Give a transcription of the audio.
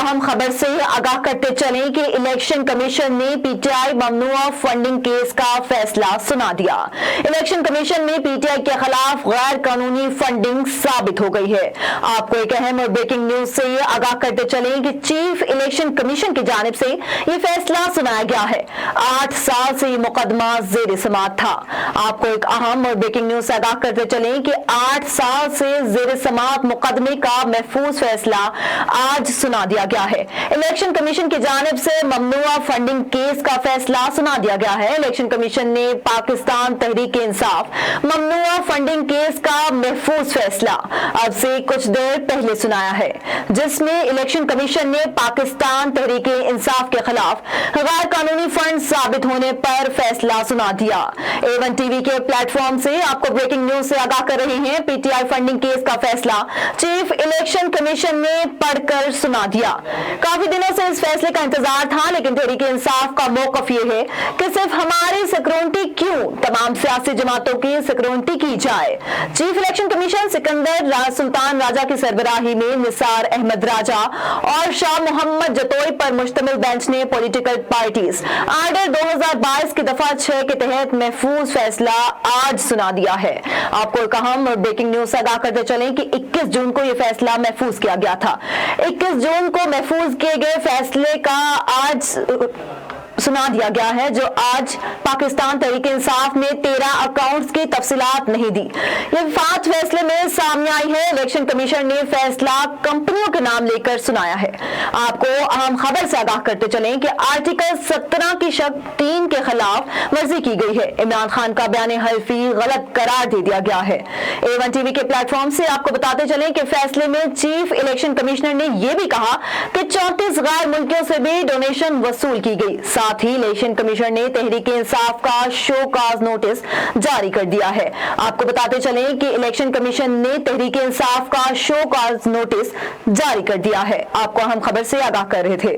अहम खबर से आगाह करते चलें कि इलेक्शन कमीशन ने पीटीआई ममनुआ फंडिंग केस का फैसला सुना दिया। इलेक्शन कमीशन में पीटीआई के खिलाफ गैर कानूनी फंडिंग साबित हो गई है। आपको एक अहम और ब्रेकिंग न्यूज से आगाह करते चलें कि चीफ इलेक्शन कमीशन की जानिब से ये फैसला सुनाया गया है। 8 साल से ये मुकदमा जेर समाअत था। आपको एक अहम और ब्रेकिंग न्यूज से आगाह करते चलें कि 8 साल से जेर समाअत मुकदमे का महफूज फैसला आज सुना दिया गया है। इलेक्शन कमीशन की जानिब से ममनुआ फंडिंग केस का फैसला सुना दिया गया है। इलेक्शन कमीशन ने पाकिस्तान तहरीक-ए-इंसाफ ममनुआ फंडिंग केस का महफूज फैसला अब से कुछ देर पहले सुनाया है, जिसमें इलेक्शन कमीशन ने पाकिस्तान तहरीक-ए-इंसाफ के खिलाफ गैर कानूनी फंड साबित होने पर फैसला सुना दिया। A1 टीवी के प्लेटफॉर्म से आपको ब्रेकिंग न्यूज से आगाह कर रहे हैं। पीटीआई फंडिंग केस का फैसला चीफ इलेक्शन कमीशन ने पढ़कर सुना दिया। काफी दिनों से इस फैसले का इंतजार था, लेकिन तहरीक-ए-इंसाफ का मौकफ ये है कि सिर्फ हमारी सिक्योरिटी क्यों, तमाम सियासी जमातों की सिक्योरिटी की जाए। Chief election commission Sikandar Sultan Raja की सरबराही में निसार अहमद राजा और शाह मोहम्मद जतोई पर मुश्तमिल बेंच ने पॉलिटिकल पार्टीज आर्डर 2022 की दफा 6 के तहत महफूज फैसला आज सुना दिया है। आपको एक अहम और ब्रेकिंग न्यूज से आगाह करते चलें कि 21 जून को यह फैसला महफूज किया गया था। 21 जून को महफूज किए गए फैसले का आज सुना दिया गया है, जो आज पाकिस्तान तहरीक-ए-इंसाफ ने 13 अकाउंट्स की तफसीलात नहीं दी। ये वफात फैसले में सामने आई है। इलेक्शन कमीशन ने फैसला कंपनियों के नाम लेकर सुनाया है। आपको अहम खबर से आगाह करते चलें कि आर्टिकल 17 की शक 3 के खिलाफ वर्जी की गई है। इमरान खान का बयान हल्फी गलत करार दे दिया गया है। A1 टीवी के प्लेटफॉर्म से आपको बताते चलें कि फैसले में चीफ इलेक्शन कमिश्नर ने यह भी कहा कि 34 गैर मुल्कियों से भी डोनेशन वसूल की गई। साथ ही इलेक्शन कमीशन ने तहरीक-ए-इंसाफ का शो काज नोटिस जारी कर दिया है। आपको बताते चलें कि इलेक्शन कमीशन ने तहरीक-ए-इंसाफ का शो काज नोटिस जारी कर दिया है। आपको अहम खबर से आगाह कर रहे थे।